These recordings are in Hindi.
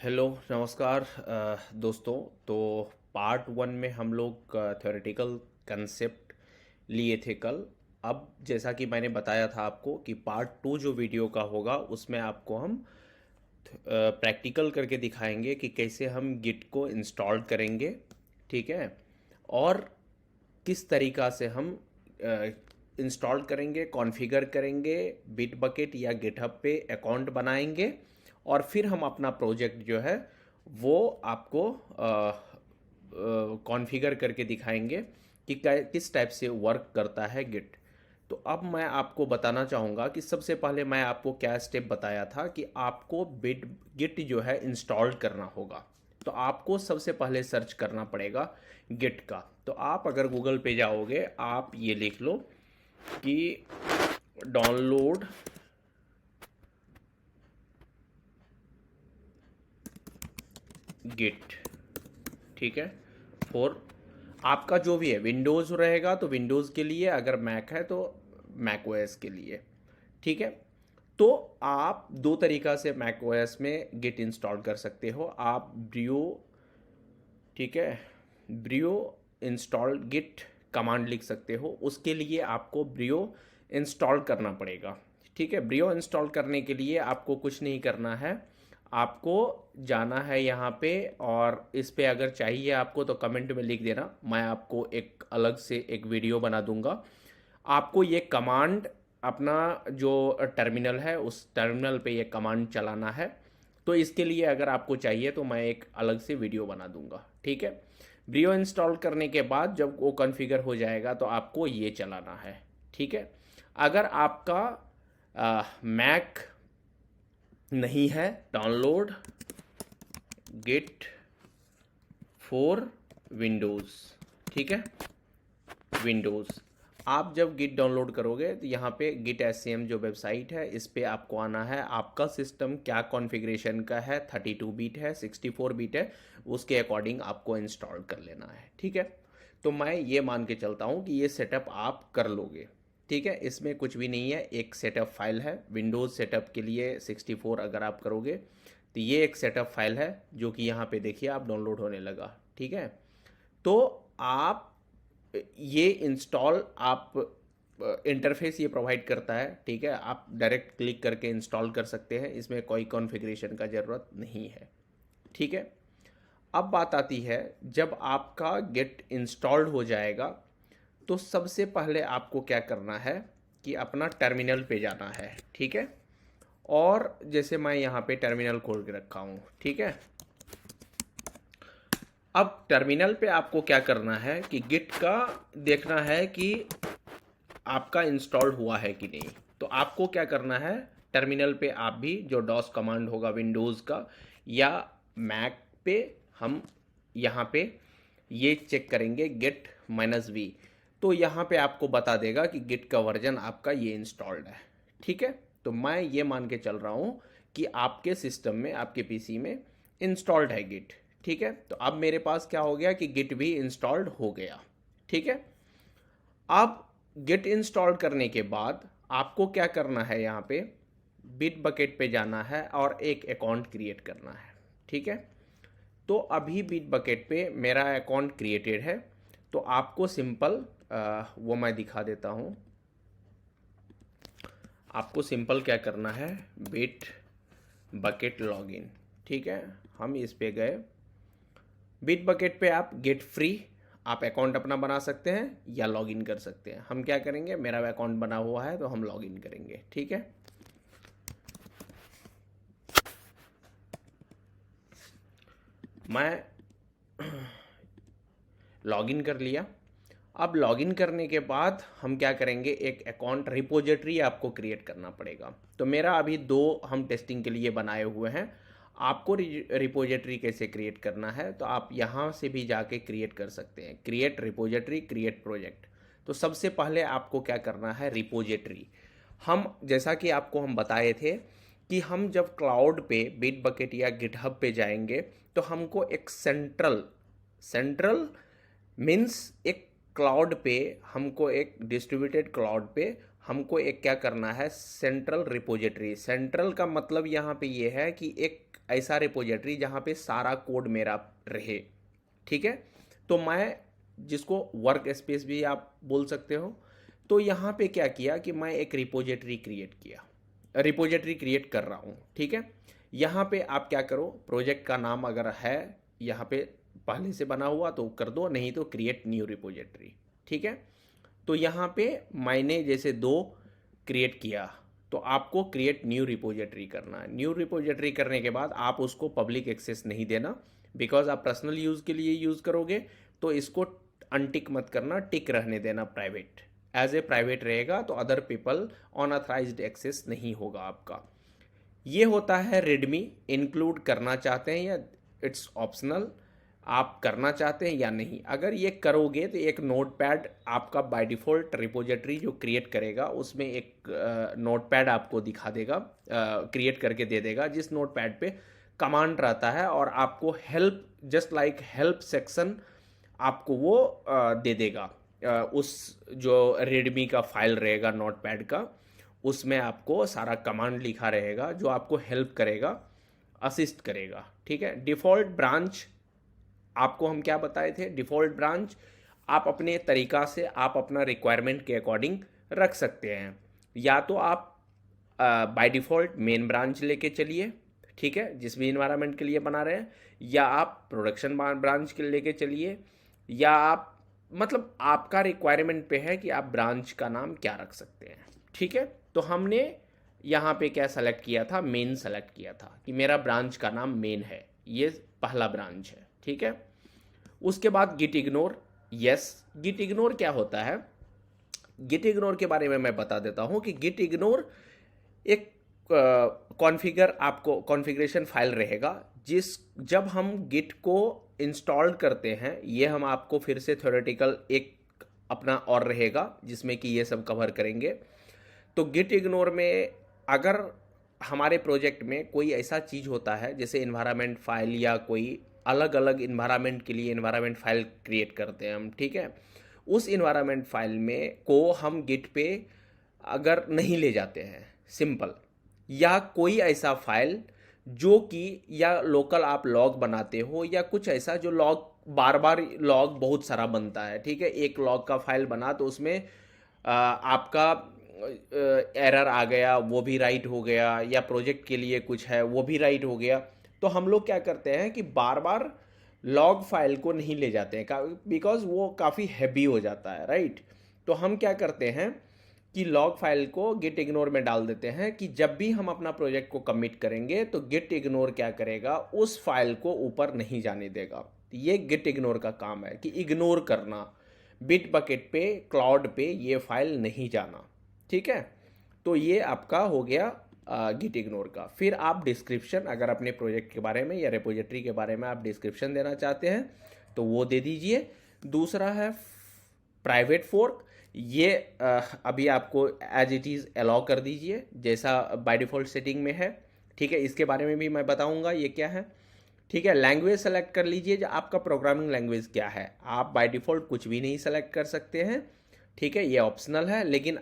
हेलो नमस्कार दोस्तों। तो पार्ट वन में हम लोग थ्योरेटिकल कंसेप्ट लिए थे कल। अब जैसा कि मैंने बताया था आपको कि पार्ट टू जो वीडियो का होगा उसमें आपको हम प्रैक्टिकल करके दिखाएंगे कि कैसे हम गिट को इंस्टॉल करेंगे। ठीक है। और किस तरीक़ा से हम इंस्टॉल करेंगे, कॉन्फ़िगर करेंगे, बिट बकेट या गिटहब पे अकाउंट बनाएंगे और फिर हम अपना प्रोजेक्ट जो है वो आपको कॉन्फ़िगर करके दिखाएंगे कि किस टाइप से वर्क करता है गिट। तो अब मैं आपको बताना चाहूँगा कि सबसे पहले मैं आपको क्या स्टेप बताया था कि आपको बिट गिट जो है इंस्टॉल करना होगा। तो आपको सबसे पहले सर्च करना पड़ेगा गिट का। तो आप अगर गूगल पे जाओगे, आप ये लिख लो कि डाउनलोड गिट। ठीक है। फॉर आपका जो भी है, विंडोज़ रहेगा तो विंडोज़ के लिए, अगर मैक है तो मैक ओएस के लिए। ठीक है। तो आप दो तरीक़ा से मैक ओएस में गिट इंस्टॉल कर सकते हो। आप ब्रियो, ठीक है, ब्रियो इंस्टॉल गिट कमांड लिख सकते हो। उसके लिए आपको ब्रियो इंस्टॉल करना पड़ेगा। ठीक है। ब्रियो इंस्टॉल करने के लिए आपको कुछ नहीं करना है, आपको जाना है यहाँ पे, और इस पे अगर चाहिए आपको तो कमेंट में लिख देना, मैं आपको एक अलग से एक वीडियो बना दूंगा। आपको ये कमांड अपना जो टर्मिनल है उस टर्मिनल पे ये कमांड चलाना है। तो इसके लिए अगर आपको चाहिए तो मैं एक अलग से वीडियो बना दूंगा। ठीक है। ब्रियो इंस्टॉल करने के बाद जब वो कॉन्फ़िगर हो जाएगा तो आपको ये चलाना है। ठीक है। अगर आपका मैक नहीं है, डाउनलोड गिट फॉर विंडोज़। ठीक है। विंडोज़। आप जब गिट डाउनलोड करोगे तो यहाँ पे गिट एससीएम जो वेबसाइट है इस पे आपको आना है। आपका सिस्टम क्या कॉन्फ़िगरेशन का है, 32 बिट है, 64 बिट है, उसके अकॉर्डिंग आपको इंस्टॉल कर लेना है। ठीक है। तो मैं ये मान के चलता हूँ कि ये सेटअप आप कर लोगे। ठीक है। इसमें कुछ भी नहीं है, एक सेटअप फाइल है विंडोज़ सेटअप के लिए 64 अगर आप करोगे तो ये एक सेटअप फाइल है जो कि यहाँ पे देखिए आप डाउनलोड होने लगा। ठीक है। तो आप ये इंस्टॉल आप इंटरफेस ये प्रोवाइड करता है। ठीक है। आप डायरेक्ट क्लिक करके इंस्टॉल कर सकते हैं, इसमें कोई कॉन्फ़िगरेशन का ज़रूरत नहीं है। ठीक है। अब बात आती है, जब आपका गेट इंस्टॉल्ड हो जाएगा तो सबसे पहले आपको क्या करना है कि अपना टर्मिनल पे जाना है। ठीक है। और जैसे मैं यहाँ पे टर्मिनल खोल के रखा हूँ। ठीक है। अब टर्मिनल पे आपको क्या करना है कि गिट का देखना है कि आपका इंस्टॉल हुआ है कि नहीं। तो आपको क्या करना है, टर्मिनल पे आप भी जो डॉस कमांड होगा विंडोज़ का या मैक पे, हम यहाँ पे ये चेक करेंगे गेट -v। तो यहाँ पे आपको बता देगा कि गिट का वर्जन आपका ये इंस्टॉल्ड है। ठीक है। तो मैं ये मान के चल रहा हूँ कि आपके सिस्टम में, आपके पीसी में इंस्टॉल्ड है गिट। ठीक है। तो अब मेरे पास क्या हो गया कि गिट भी इंस्टॉल्ड हो गया। ठीक है। अब गिट इंस्टॉल करने के बाद आपको क्या करना है, यहाँ पे बिट बकेट पे जाना है और एक अकाउंट क्रिएट करना है। ठीक है। तो अभी बिट बकेट पे मेरा अकाउंट क्रिएटेड है। तो आपको सिंपल वो मैं दिखा देता हूँ। आपको सिंपल क्या करना है, बिट बकेट लॉगिन। ठीक है। हम इस पे गए, बिट बकेट पे आप गेट फ्री, आप अकाउंट अपना बना सकते हैं या लॉगिन कर सकते हैं। हम क्या करेंगे, मेरा अकाउंट बना हुआ है तो हम लॉगिन करेंगे। ठीक है। मैं लॉगिन कर लिया। अब लॉगिन करने के बाद हम क्या करेंगे, एक अकाउंट रिपोजिटरी आपको क्रिएट करना पड़ेगा। तो मेरा अभी दो हम टेस्टिंग के लिए बनाए हुए हैं। आपको रिपोजिटरी कैसे क्रिएट करना है, तो आप यहाँ से भी जाके क्रिएट कर सकते हैं, क्रिएट रिपोजिटरी, क्रिएट प्रोजेक्ट। तो सबसे पहले आपको क्या करना है, रिपोजिटरी। हम जैसा कि आपको हम बताए थे कि हम जब क्लाउड पे बिट बकेट या गिटहब पे जाएंगे तो हमको एक सेंट्रल सेंट्रल मीन्स एक क्लाउड पे, हमको एक डिस्ट्रीब्यूटेड क्लाउड पे हमको एक क्या करना है, सेंट्रल रिपोजिटरी। सेंट्रल का मतलब यहाँ पे ये है कि एक ऐसा रिपोजिटरी जहाँ पे सारा कोड मेरा रहे, ठीक है। तो मैं, जिसको वर्क स्पेस भी आप बोल सकते हो, तो यहाँ पे क्या किया कि मैं एक रिपोजिटरी क्रिएट कर रहा हूँ, ठीक है। यहाँ पे आप क्या करो, प्रोजेक्ट का नाम अगर है यहाँ पे पहले से बना हुआ तो कर दो, नहीं तो क्रिएट न्यू रिपोजिटरी, ठीक है। तो यहाँ पे मैंने जैसे 2 क्रिएट किया, तो आपको क्रिएट न्यू रिपोजिटरी करना है। न्यू रिपोजिटरी करने के बाद आप उसको पब्लिक एक्सेस नहीं देना, बिकॉज आप पर्सनल यूज़ के लिए यूज़ करोगे, तो इसको अनटिक मत करना, टिक रहने देना प्राइवेट। एज ए प्राइवेट रहेगा तो अदर पीपल अनऑथराइज्ड एक्सेस नहीं होगा आपका। ये होता है रेडमी, इंक्लूड करना चाहते हैं या इट्स ऑप्शनल, आप करना चाहते हैं या नहीं। अगर ये करोगे तो एक नोटपैड आपका बाय डिफ़ॉल्ट रिपोजिटरी जो क्रिएट करेगा उसमें एक नोटपैड आपको दिखा देगा, क्रिएट करके दे देगा, जिस नोटपैड पे कमांड रहता है और आपको help, just like help section आपको वो दे देगा। उस जो रेडमी का फाइल रहेगा नोटपैड का, उसमें आपको सारा कमांड लिखा रहेगा जो आपको हेल्प करेगा, असिस्ट करेगा, ठीक है। डिफ़ॉल्ट ब्रांच आपको हम क्या बताए थे, डिफ़ॉल्ट ब्रांच आप अपने तरीका से, आप अपना रिक्वायरमेंट के अकॉर्डिंग रख सकते हैं। या तो आप बाय डिफ़ॉल्ट मेन ब्रांच लेके चलिए, ठीक है, जिस भी इन्वायरमेंट के लिए बना रहे हैं, या आप प्रोडक्शन ब्रांच के लेके चलिए, या आप, मतलब आपका रिक्वायरमेंट पे है कि आप ब्रांच का नाम क्या रख सकते हैं, ठीक है। तो हमने यहाँ पे क्या सेलेक्ट किया था, मेन सेलेक्ट किया था कि मेरा ब्रांच का नाम मेन है, ये पहला ब्रांच है, ठीक है। उसके बाद git ignore, yes, git ignore क्या होता है, गिट इग्नोर के बारे में मैं बता देता हूँ कि गिट इग्नोर एक आपको कॉन्फ़िगरेशन फाइल रहेगा, जब हम गिट को इंस्टॉल करते हैं, ये हम आपको फिर से थ्योरेटिकल एक अपना और रहेगा जिसमें कि ये सब कवर करेंगे। तो गिट इग्नोर में अगर हमारे प्रोजेक्ट में कोई ऐसा चीज़ होता है जैसे इन्वायरमेंट फाइल या कोई अलग अलग इन्वायरमेंट के लिए इन्वायरमेंट फाइल क्रिएट करते हैं हम, ठीक है, उस इन्वायरमेंट फाइल में को हम गिट पे अगर नहीं ले जाते हैं सिंपल, या कोई ऐसा फाइल जो कि, या लोकल आप लॉग बनाते हो या कुछ ऐसा जो लॉग बार बार लॉग बहुत सारा बनता है, ठीक है, एक लॉग का फाइल बना तो उसमें आपका एरर आ गया, वो भी राइट हो गया, या प्रोजेक्ट के लिए कुछ है वो भी राइट हो गया, तो हम लोग क्या करते हैं कि बार बार लॉग फाइल को नहीं ले जाते हैं, बिकॉज वो काफ़ी हैवी हो जाता है, राइट। तो हम क्या करते हैं कि लॉग फाइल को गिट इग्नोर में डाल देते हैं कि जब भी हम अपना प्रोजेक्ट को कमिट करेंगे तो गिट इग्नोर क्या करेगा, उस फाइल को ऊपर नहीं जाने देगा। ये गिट इग्नोर का काम है कि इग्नोर करना, बिट बकेट पे, क्लाउड पे ये फाइल नहीं जाना, ठीक है। तो ये आपका हो गया गिट इग्नोर का। फिर आप डिस्क्रिप्शन, अगर अपने प्रोजेक्ट के बारे में या रिपोजिटरी के बारे में आप डिस्क्रिप्शन देना चाहते हैं तो वो दे दीजिए। दूसरा है प्राइवेट फोर्क, ये अभी आपको एज इट इज़ अलाउ कर दीजिए जैसा बाय डिफ़ॉल्ट सेटिंग में है, ठीक है। इसके बारे में भी मैं बताऊंगा ये क्या है, ठीक है। लैंग्वेज सेलेक्ट कर लीजिए, जो आपका प्रोग्रामिंग लैंग्वेज क्या है, आप बाय डिफ़ॉल्ट कुछ भी नहीं सेलेक्ट कर सकते हैं, ठीक है, ये ऑप्शनल है, लेकिन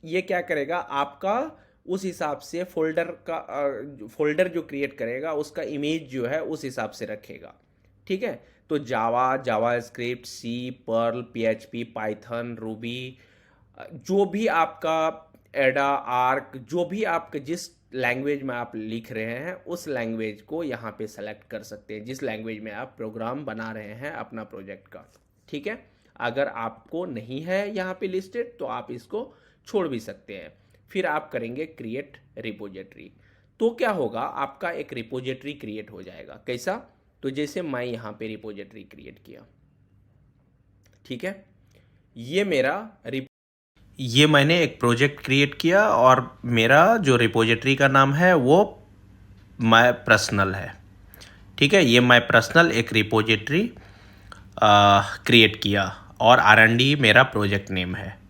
ये क्या करेगा, आपका उस हिसाब से फोल्डर जो क्रिएट करेगा उसका इमेज जो है उस हिसाब से रखेगा, ठीक है। तो जावा स्क्रिप्ट, सी, पर्ल, PHP, पाइथन, रूबी, जो भी आपका एडा, आर्क, जो भी आप जिस लैंग्वेज में आप लिख रहे हैं उस लैंग्वेज को यहाँ पे सेलेक्ट कर सकते हैं, जिस लैंग्वेज में आप प्रोग्राम बना रहे हैं अपना प्रोजेक्ट का, ठीक है। अगर आपको नहीं है यहाँ पे लिस्टेड तो आप इसको छोड़ भी सकते हैं। फिर आप करेंगे क्रिएट रिपोजिटरी, तो क्या होगा, आपका एक रिपोजिटरी क्रिएट हो जाएगा। कैसा, तो जैसे मैं यहाँ पे रिपोजिटरी क्रिएट किया, ठीक है, ये मैंने एक प्रोजेक्ट क्रिएट किया और मेरा जो रिपोजिटरी का नाम है वो माय पर्सनल है, ठीक है। ये माय पर्सनल एक रिपोजिटरी क्रिएट किया और R&D मेरा प्रोजेक्ट नेम है।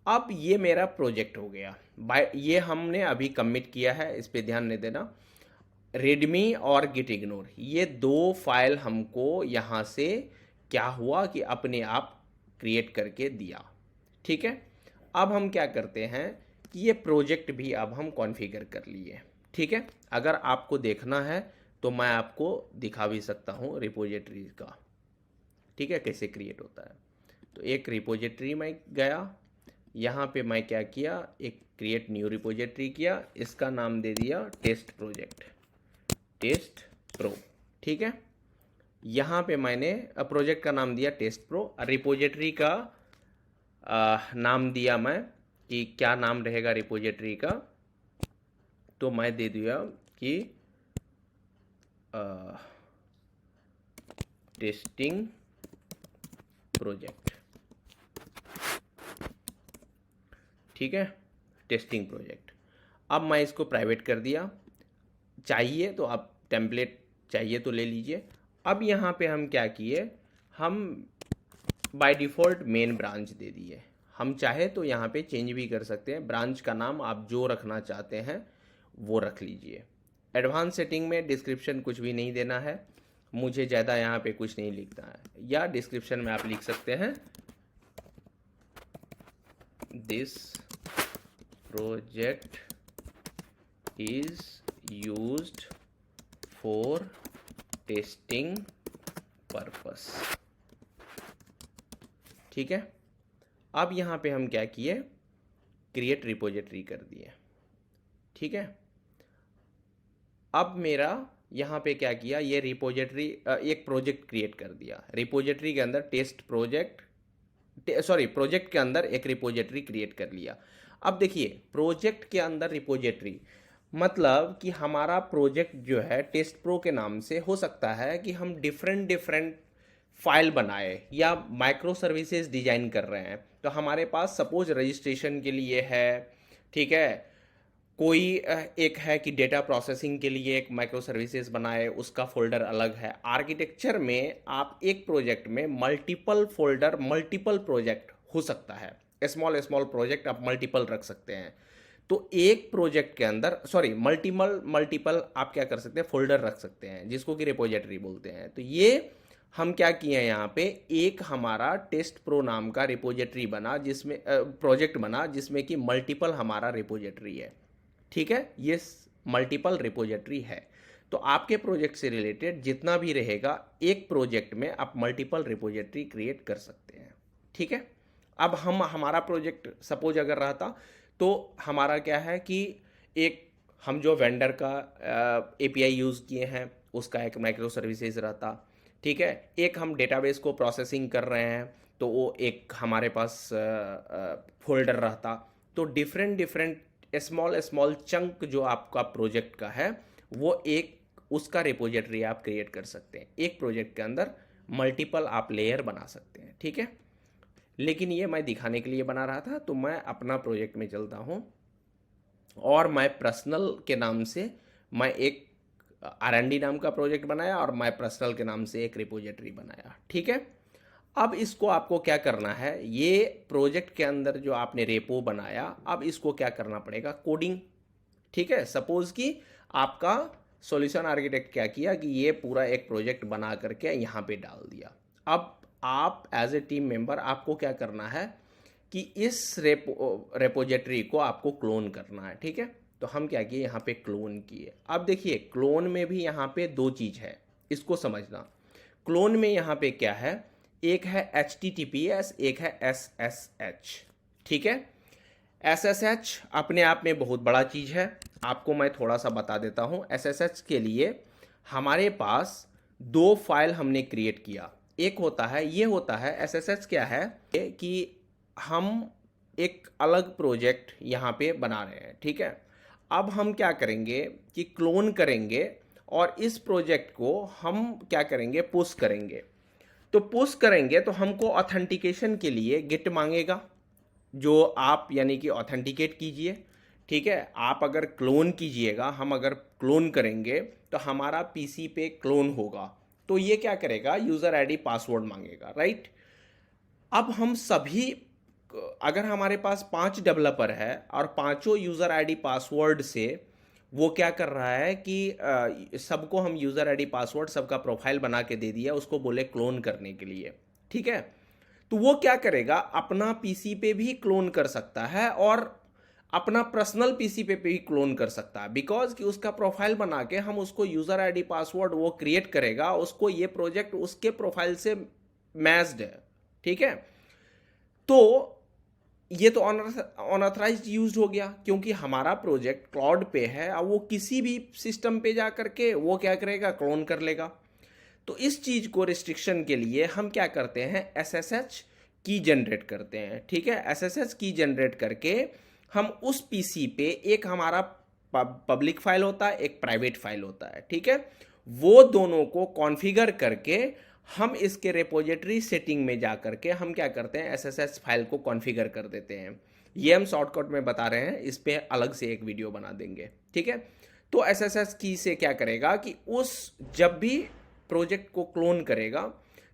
अब ये मेरा प्रोजेक्ट हो गया, ये हमने अभी कमिट किया है, इस पे ध्यान नहीं देना। रेडमी और गिट इग्नोर, ये 2 फाइल हमको यहाँ से क्या हुआ कि अपने आप क्रिएट करके दिया, ठीक है। अब हम क्या करते हैं ये प्रोजेक्ट भी अब हम कॉन्फ़िगर कर लिए, ठीक है। अगर आपको देखना है तो मैं आपको दिखा भी सकता हूँ रिपोजिटरी का, ठीक है, कैसे क्रिएट होता है। तो एक रिपोजिटरी में गया, यहाँ पे मैं क्या किया, एक क्रिएट न्यू रिपोजिटरी किया, इसका नाम दे दिया टेस्ट प्रोजेक्ट, टेस्ट प्रो, ठीक है। यहाँ पे मैंने प्रोजेक्ट का नाम दिया टेस्ट प्रो, रिपोजिटरी का नाम दिया मैं कि क्या नाम रहेगा रिपोजिटरी का, तो मैं दे दिया कि टेस्टिंग प्रोजेक्ट, ठीक है, टेस्टिंग प्रोजेक्ट। अब मैं इसको प्राइवेट कर दिया, चाहिए तो आप टेम्पलेट चाहिए तो ले लीजिए। अब यहाँ पे हम क्या किए, हम बाय डिफ़ॉल्ट मेन ब्रांच दे दिए, हम चाहे तो यहाँ पे चेंज भी कर सकते हैं, ब्रांच का नाम आप जो रखना चाहते हैं वो रख लीजिए। एडवांस सेटिंग में डिस्क्रिप्शन कुछ भी नहीं देना है, मुझे ज़्यादा यहाँ पे कुछ नहीं लिखना है, या डिस्क्रिप्शन में आप लिख सकते हैं this project is used for testing purpose, ठीक है। अब यहाँ पे हम क्या किए, क्रिएट रिपोजिटरी कर दिए, ठीक है। अब मेरा यहाँ पे क्या किया, ये रिपोजिटरी एक प्रोजेक्ट क्रिएट कर दिया, रिपोजिटरी के अंदर टेस्ट प्रोजेक्ट, सॉरी प्रोजेक्ट के अंदर एक रिपोजिटरी क्रिएट कर लिया। अब देखिए प्रोजेक्ट के अंदर रिपोजिटरी मतलब कि हमारा प्रोजेक्ट जो है टेस्ट प्रो के नाम से हो सकता है कि हम डिफरेंट फाइल बनाए या माइक्रो सर्विसेज डिजाइन कर रहे हैं। तो हमारे पास सपोज रजिस्ट्रेशन के लिए है, ठीक है, कोई एक है कि डेटा प्रोसेसिंग के लिए एक माइक्रो सर्विसेज बनाए, उसका फोल्डर अलग है। आर्किटेक्चर में आप एक प्रोजेक्ट में मल्टीपल फोल्डर, मल्टीपल प्रोजेक्ट हो सकता है, स्मॉल प्रोजेक्ट आप मल्टीपल रख सकते हैं। तो एक प्रोजेक्ट के अंदर मल्टीपल आप क्या कर सकते हैं, फोल्डर रख सकते हैं, जिसको कि रिपोजिटरी बोलते हैं। तो ये हम क्या किए हैं, यहाँ पे एक हमारा टेस्ट प्रो नाम का रिपोजिटरी बना, जिसमें प्रोजेक्ट बना जिसमें कि मल्टीपल हमारा रिपोजिटरी है, ठीक है, ये मल्टीपल रिपोजिटरी है। तो आपके प्रोजेक्ट से रिलेटेड जितना भी रहेगा एक प्रोजेक्ट में आप मल्टीपल रिपोजिटरी क्रिएट कर सकते हैं, ठीक है। अब हमारा प्रोजेक्ट सपोज अगर रहता तो हमारा क्या है कि एक हम जो वेंडर का एपीआई यूज़ किए हैं उसका एक माइक्रो सर्विसेज रहता, ठीक है। एक हम डेटाबेस को प्रोसेसिंग कर रहे हैं तो वो एक हमारे पास फोल्डर रहता। तो डिफरेंट स्मॉल चंक जो आपका प्रोजेक्ट का है वो एक उसका रिपोजिटरी आप क्रिएट कर सकते हैं। एक प्रोजेक्ट के अंदर मल्टीपल आप लेयर बना सकते हैं, ठीक है। लेकिन ये मैं दिखाने के लिए बना रहा था, तो मैं अपना प्रोजेक्ट में चलता हूँ और मैं पर्सनल के नाम से मैं एक R&D नाम का प्रोजेक्ट बनाया और मैं पर्सनल के नाम से एक रिपोजिटरी बनाया, ठीक है। अब इसको आपको क्या करना है, ये प्रोजेक्ट के अंदर जो आपने रेपो बनाया, अब इसको क्या करना पड़ेगा, कोडिंग, ठीक है। सपोज कि आपका सॉल्यूशन आर्किटेक्ट क्या किया कि ये पूरा एक प्रोजेक्ट बना करके यहाँ पे डाल दिया। अब आप एज ए टीम मेंबर आपको क्या करना है कि इस रेपोजिटरी को आपको क्लोन करना है, ठीक है। तो हम क्या किए, यहाँ पे क्लोन किए। अब देखिए क्लोन में भी यहाँ पे दो चीज़ है, इसको समझना। क्लोन में यहाँ पे क्या है, एक है HTTPS, एक है SSH, ठीक है। SSH अपने आप में बहुत बड़ा चीज़ है, आपको मैं थोड़ा सा बता देता हूँ। SSH के लिए हमारे पास दो फाइल हमने क्रिएट किया। एक होता है, ये होता है SSH क्या है कि हम एक अलग प्रोजेक्ट यहाँ पे बना रहे हैं, ठीक है। अब हम क्या करेंगे कि क्लोन करेंगे और इस प्रोजेक्ट को हम क्या करेंगे, पुश करेंगे। तो पुश करेंगे तो हमको ऑथेंटिकेशन के लिए गिट मांगेगा, जो आप यानी कि ऑथेंटिकेट कीजिए, ठीक है। आप अगर क्लोन कीजिएगा, हम अगर क्लोन करेंगे तो हमारा पीसी पे क्लोन होगा, तो ये क्या करेगा, यूज़र आईडी पासवर्ड मांगेगा, राइट। अब हम सभी, अगर हमारे पास 5 डेवलपर है और पांचों यूज़र आईडी पासवर्ड से वो क्या कर रहा है कि सबको हम यूज़र आईडी पासवर्ड सबका प्रोफाइल बना के दे दिया, उसको बोले क्लोन करने के लिए, ठीक है। तो वो क्या करेगा, अपना पीसी पे भी क्लोन कर सकता है और अपना पर्सनल पीसी पे भी क्लोन कर सकता है, बिकॉज कि उसका प्रोफाइल बना के हम उसको यूज़र आईडी पासवर्ड वो क्रिएट करेगा, उसको ये प्रोजेक्ट उसके प्रोफाइल से मैच्ड है, ठीक है। तो ये तो अनऑथराइज्ड यूज हो गया, क्योंकि हमारा प्रोजेक्ट क्लाउड पे है और वो किसी भी सिस्टम पे जा करके वो क्या करेगा, क्लोन कर लेगा। तो इस चीज़ को रिस्ट्रिक्शन के लिए हम क्या करते हैं, एसएसएच की जनरेट करते हैं, ठीक है। एसएसएच की जनरेट करके हम उस पीसी पे, एक हमारा पब्लिक फाइल होता है, एक प्राइवेट फाइल होता है, ठीक है, वो दोनों को कॉन्फ़िगर करके हम इसके रिपोजिटरी सेटिंग में जा करके हम क्या करते हैं, एसएसएच फाइल को कॉन्फ़िगर कर देते हैं। ये हम शॉर्टकट में बता रहे हैं, इस पे अलग से एक वीडियो बना देंगे, ठीक है। तो एसएसएच की से क्या करेगा कि उस जब भी प्रोजेक्ट को क्लोन करेगा,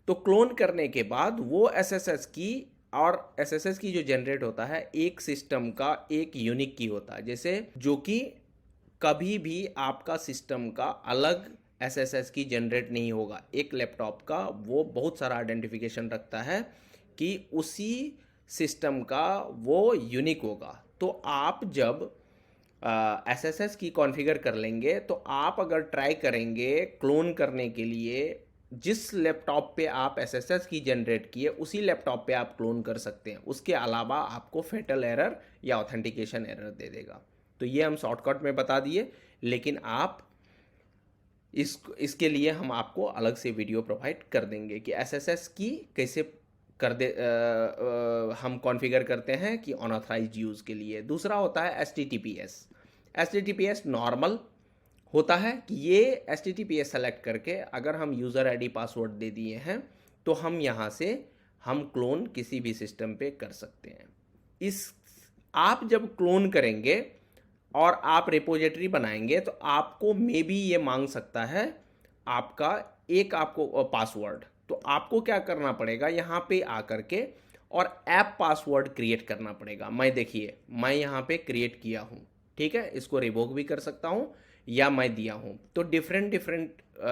तो क्लोन करने के बाद वो एसएसएच की और एसएसएच की जो जनरेट होता है एक सिस्टम का एक यूनिक की होता है, जैसे जो कि कभी भी आपका सिस्टम का अलग एसएसएच की जनरेट नहीं होगा। एक लैपटॉप का वो बहुत सारा आइडेंटिफिकेशन रखता है कि उसी सिस्टम का वो यूनिक होगा। तो आप जब एसएसएच की कॉन्फ़िगर कर लेंगे, तो आप अगर ट्राई करेंगे क्लोन करने के लिए, जिस लैपटॉप पे आप एसएसएच की जनरेट किए उसी लैपटॉप पे आप क्लोन कर सकते हैं। उसके अलावा आपको फेटल एरर या ऑथेंटिकेशन एरर दे देगा। तो ये हम शॉर्टकट में बता दिए, लेकिन आप इसके लिए हम आपको अलग से वीडियो प्रोवाइड कर देंगे कि एसएसएच की कैसे कर दे हम कॉन्फ़िगर करते हैं कि अनऑथराइज्ड यूज़ के लिए। दूसरा होता है एचटीटीपीएस। एचटीटीपीएस नॉर्मल होता है कि ये एचटीटीपीएस सेलेक्ट करके अगर हम यूज़र आईडी पासवर्ड दे दिए हैं, तो हम यहाँ से हम क्लोन किसी भी सिस्टम पे कर सकते हैं। इस आप जब क्लोन करेंगे और आप रिपोजिटरी बनाएंगे, तो आपको मे बी ये मांग सकता है आपका एक आपको पासवर्ड। तो आपको क्या करना पड़ेगा, यहाँ पे आकर के और ऐप पासवर्ड क्रिएट करना पड़ेगा। मैं देखिए, मैं यहाँ पे क्रिएट किया हूँ, ठीक है, इसको रिवोक भी कर सकता हूँ या मैं दिया हूँ। तो डिफरेंट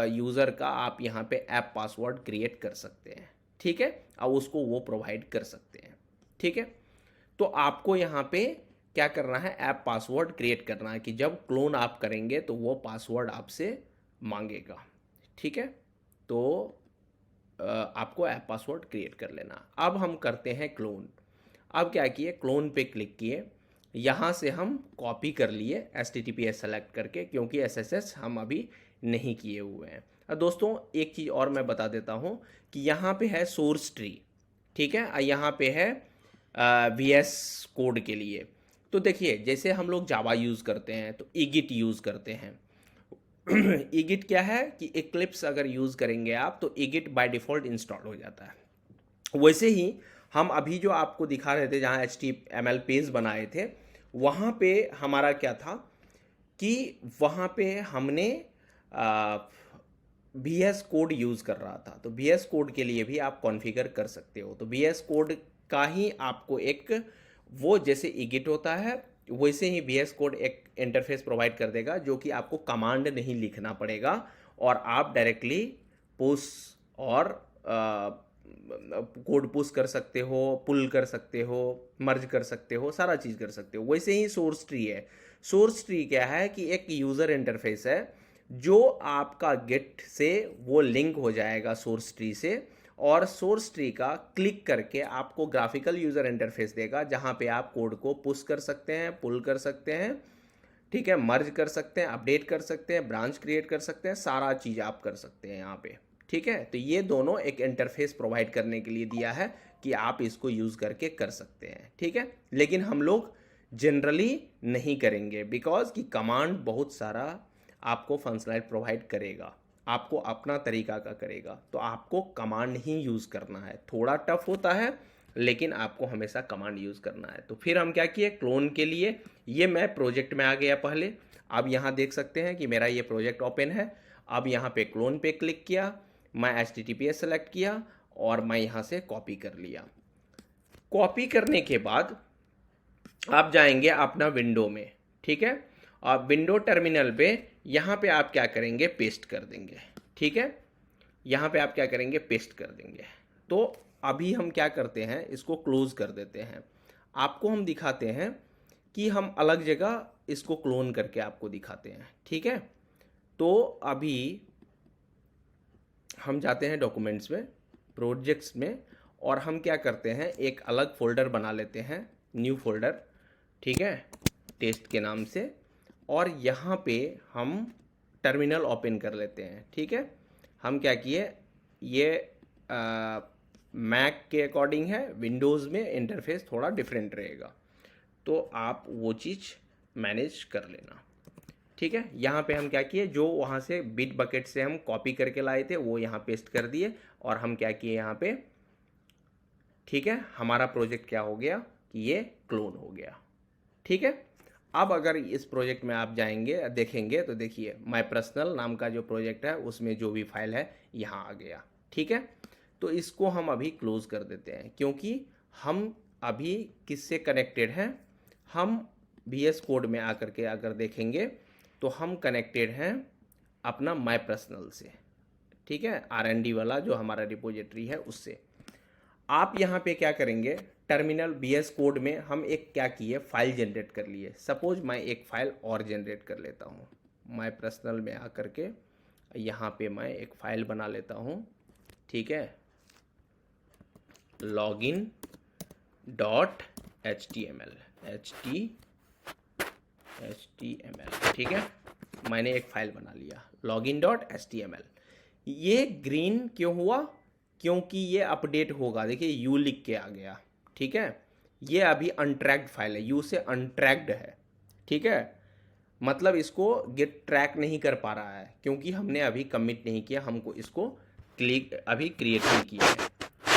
यूज़र का आप यहाँ पे ऐप पासवर्ड क्रिएट कर सकते हैं, ठीक है, और उसको वो प्रोवाइड कर सकते हैं, ठीक है। तो आपको यहाँ पे क्या करना है, ऐप पासवर्ड क्रिएट करना है कि जब क्लोन आप करेंगे तो वो पासवर्ड आपसे मांगेगा, ठीक है। तो आपको ऐप पासवर्ड क्रिएट कर लेना। अब हम करते हैं क्लोन। अब क्या किए, क्लोन पे क्लिक किए, यहाँ से हम कॉपी कर लिए एचटीटीपीएस सेलेक्ट करके, क्योंकि एसएसएच हम अभी नहीं किए हुए हैं। अब दोस्तों एक चीज़ और मैं बता देता हूँ कि यहाँ पे है सोर्स ट्री, ठीक है, और यहाँ पे है VS कोड के लिए। तो देखिए, जैसे हम लोग जावा यूज़ करते हैं तो ईगिट यूज़ करते हैं। ईगिट क्या है कि इक्लिप्स अगर यूज़ करेंगे आप, तो ईगिट बाय डिफ़ॉल्ट इंस्टॉल हो जाता है। वैसे ही हम अभी जो आपको दिखा रहे थे, जहाँ HTML पेज बनाए थे, वहाँ पे हमारा क्या था कि वहाँ पे हमने VS कोड यूज़ कर रहा था। तो VS कोड के लिए भी आप कॉन्फ़िगर कर सकते हो। तो VS कोड का ही आपको एक वो जैसे ईगिट होता है, वैसे ही VS कोड एक इंटरफेस प्रोवाइड कर देगा, जो कि आपको कमांड नहीं लिखना पड़ेगा और आप डायरेक्टली पुश और कोड पुश कर सकते हो, पुल कर सकते हो, मर्ज कर सकते हो, सारा चीज़ कर सकते हो। वैसे ही सोर्स ट्री है। सोर्स ट्री क्या है कि एक यूज़र इंटरफेस है जो आपका गेट से वो लिंक हो जाएगा सोर्स ट्री से, और सोर्स ट्री का क्लिक करके आपको ग्राफिकल यूज़र इंटरफेस देगा, जहाँ पे आप कोड को पुश कर सकते हैं, पुल कर सकते हैं, ठीक है, मर्ज कर सकते हैं, अपडेट कर सकते हैं, ब्रांच क्रिएट कर सकते हैं, सारा चीज़ आप कर सकते हैं यहाँ पे, ठीक है। तो ये दोनों एक इंटरफेस प्रोवाइड करने के लिए दिया है कि आप इसको यूज़ करके कर सकते हैं, ठीक है। लेकिन हम लोग जनरली नहीं करेंगे, बिकॉज कि कमांड बहुत सारा आपको फंक्शनैलिटी प्रोवाइड करेगा, आपको अपना तरीका का करेगा। तो आपको कमांड ही यूज़ करना है। थोड़ा टफ होता है, लेकिन आपको हमेशा कमांड यूज़ करना है। तो फिर हम क्या किए, क्लोन के लिए ये मैं प्रोजेक्ट में आ गया पहले। अब यहाँ देख सकते हैं कि मेरा ये प्रोजेक्ट ओपन है। अब यहाँ पे क्लोन पे क्लिक किया, मैं HTTPS सेलेक्ट किया और मैं यहाँ से कॉपी कर लिया। कॉपी करने के बाद आप जाएंगे अपना विंडो में, ठीक है, और विंडो टर्मिनल पे यहाँ पे आप क्या करेंगे, पेस्ट कर देंगे, ठीक है। यहाँ पे आप क्या करेंगे, पेस्ट कर देंगे। तो अभी हम क्या करते हैं, इसको क्लोज कर देते हैं। आपको हम दिखाते हैं कि हम अलग जगह इसको क्लोन करके आपको दिखाते हैं। ठीक है, तो अभी हम जाते हैं डॉक्यूमेंट्स में, प्रोजेक्ट्स में, और हम क्या करते हैं, एक अलग फोल्डर बना लेते हैं, न्यू फोल्डर। ठीक है, टेस्ट के नाम से, और यहाँ पे हम टर्मिनल ओपन कर लेते हैं। ठीक है, हम क्या किए, ये मैक के अकॉर्डिंग है, विंडोज़ में इंटरफेस थोड़ा डिफरेंट रहेगा, तो आप वो चीज़ मैनेज कर लेना। ठीक है, यहाँ पे हम क्या किए, जो वहाँ से बिट बकेट से हम कॉपी करके लाए थे वो यहाँ पेस्ट कर दिए, और हम क्या किए यहाँ पे, ठीक है, हमारा प्रोजेक्ट क्या हो गया कि ये क्लोन हो गया। ठीक है, अब अगर इस प्रोजेक्ट में आप जाएंगे देखेंगे तो देखिए माय पर्सनल नाम का जो प्रोजेक्ट है उसमें जो भी फाइल है यहाँ आ गया। ठीक है, तो इसको हम अभी क्लोज कर देते हैं, क्योंकि हम अभी किससे कनेक्टेड हैं, हम VS कोड में आकर के अगर देखेंगे तो हम कनेक्टेड हैं अपना माय पर्सनल से। ठीक है, R&D वाला जो हमारा रिपोजिटरी है उससे। आप यहाँ पे क्या करेंगे, टर्मिनल VS कोड में हम एक क्या किए, फाइल जनरेट कर लिए। सपोज मैं एक फ़ाइल और जनरेट कर लेता हूँ, माय पर्सनल में आकर के यहाँ पे मैं एक फ़ाइल बना लेता हूँ। ठीक है, login डॉट HTML, ठीक है, मैंने एक फ़ाइल बना लिया login डॉट HTML। ये ग्रीन क्यों हुआ, क्योंकि ये अपडेट होगा। देखिए यू लिख के आ गया। ठीक है, ये अभी अनट्रैक्ड फाइल है, यू से अनट्रैक्ड है। ठीक है, मतलब इसको गेट ट्रैक नहीं कर पा रहा है, क्योंकि हमने अभी कमिट नहीं किया, हमको इसको क्लिक अभी क्रिएट नहीं किया है।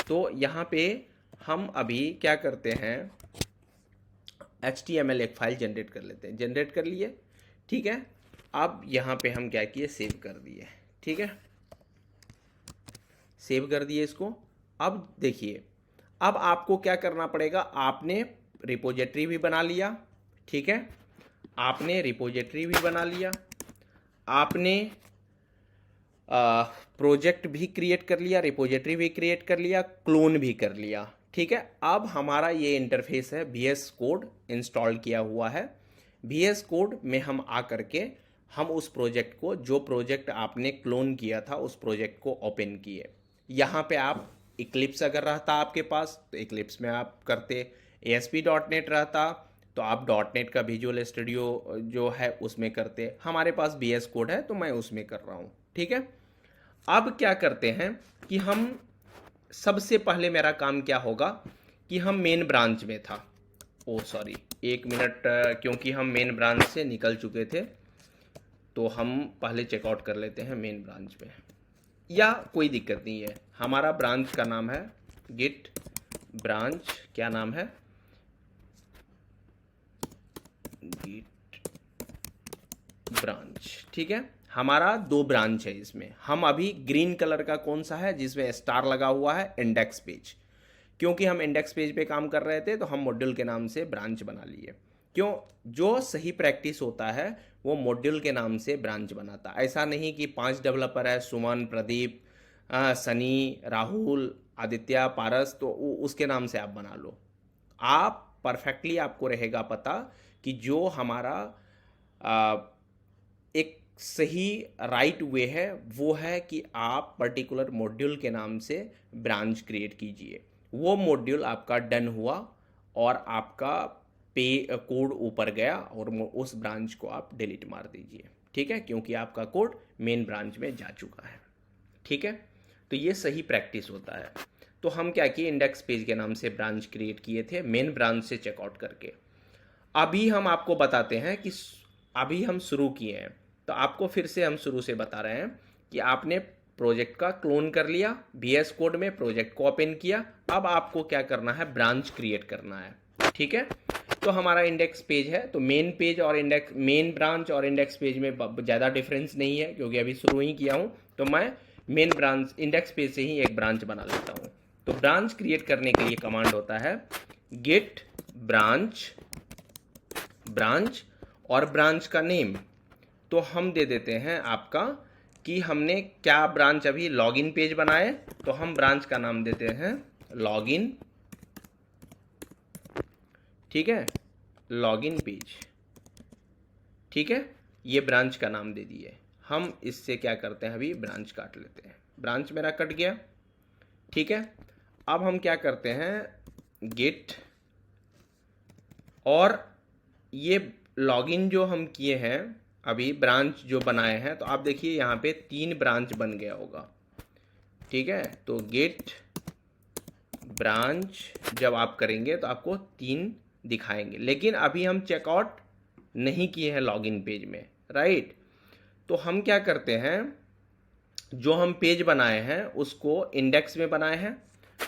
तो यहाँ पे हम अभी क्या करते हैं, HTML एक फ़ाइल जनरेट कर लेते हैं। जनरेट कर लिए। ठीक है, अब यहाँ पे हम क्या किए, सेव कर दिए। ठीक है, सेव कर दिए इसको। अब देखिए, अब आपको क्या करना पड़ेगा, आपने रिपोजिटरी भी बना लिया। ठीक है, आपने रिपोजिटरी भी बना लिया, आपने प्रोजेक्ट भी क्रिएट कर लिया, रिपोजिटरी भी क्रिएट कर लिया, क्लोन भी कर लिया। ठीक है, अब हमारा ये इंटरफेस है, VS कोड इंस्टॉल किया हुआ है। VS कोड में हम आ करके हम उस प्रोजेक्ट को, जो प्रोजेक्ट आपने क्लोन किया था उस प्रोजेक्ट को ओपन किए। यहाँ पे आप इक्लिप्स अगर रहता आपके पास तो इक्लिप्स में आप करते, ASP.NET रहता तो आप .NET का विजुअल स्टूडियो जो है उसमें करते। हमारे पास VS कोड है तो मैं उसमें कर रहा हूँ। ठीक है, अब क्या करते हैं कि हम सबसे पहले मेरा काम क्या होगा कि हम मेन ब्रांच में था, ओ सॉरी एक मिनट, क्योंकि हम मेन ब्रांच से निकल चुके थे तो हम पहले चेकआउट कर लेते हैं मेन ब्रांच में, या कोई दिक्कत नहीं है। हमारा ब्रांच का नाम है गिट ब्रांच, क्या नाम है, गिट ब्रांच। ठीक है, हमारा 2 ब्रांच है इसमें। हम अभी ग्रीन कलर का कौन सा है जिसमें स्टार लगा हुआ है, इंडेक्स पेज, क्योंकि हम इंडेक्स पेज पे काम कर रहे थे तो हम मॉड्यूल के नाम से ब्रांच बना लिए। क्यों, जो सही प्रैक्टिस होता है वो मॉड्यूल के नाम से ब्रांच बनाता, ऐसा नहीं कि 5 डेवलपर है, सुमन, प्रदीप, सनी, राहुल, आदित्य, पारस, तो उसके नाम से आप बना लो। आप परफेक्टली आपको रहेगा पता कि जो हमारा एक सही राइट वे है वो है कि आप पर्टिकुलर मॉड्यूल के नाम से ब्रांच क्रिएट कीजिए। वो मॉड्यूल आपका डन हुआ और आपका पे कोड ऊपर गया और उस ब्रांच को आप डिलीट मार दीजिए। ठीक है, क्योंकि आपका कोड मेन ब्रांच में जा चुका है। ठीक है, तो ये सही प्रैक्टिस होता है। तो हम क्या किए, इंडेक्स पेज के नाम से ब्रांच क्रिएट किए थे मेन ब्रांच से चेकआउट करके। अभी हम आपको बताते हैं कि अभी हम शुरू किए हैं, तो आपको फिर से हम शुरू से बता रहे हैं कि आपने प्रोजेक्ट का क्लोन कर लिया, VS कोड में प्रोजेक्ट को ओपन किया। अब आपको क्या करना है, ब्रांच क्रिएट करना है। ठीक है, तो हमारा इंडेक्स पेज है, तो मेन पेज और इंडेक्स, मेन ब्रांच और इंडेक्स पेज में ज़्यादा डिफरेंस नहीं है, क्योंकि अभी शुरू ही किया हूँ। तो मैं मेन ब्रांच इंडेक्स पेज से ही एक ब्रांच बना लेता हूँ। तो ब्रांच क्रिएट करने के लिए कमांड होता है गेट ब्रांच, ब्रांच और ब्रांच का नेम तो हम दे देते हैं आपका कि हमने क्या ब्रांच अभी लॉगिन पेज बनाए, तो हम ब्रांच का नाम देते हैं लॉगिन। ठीक है, लॉगिन पेज, ठीक है, ये ब्रांच का नाम दे दिए। हम इससे क्या करते हैं, अभी ब्रांच काट लेते हैं। ब्रांच मेरा कट गया, ठीक है। अब हम क्या करते हैं, गेट, और ये लॉगिन जो हम किए हैं अभी, ब्रांच जो बनाए हैं, तो आप देखिए यहाँ पे 3 ब्रांच बन गया होगा, ठीक है। तो गेट ब्रांच जब आप करेंगे तो आपको 3 दिखाएंगे, लेकिन अभी हम चेकआउट नहीं किए हैं लॉगिन पेज में, राइट। तो हम क्या करते हैं, जो हम पेज बनाए हैं उसको इंडेक्स में बनाए हैं,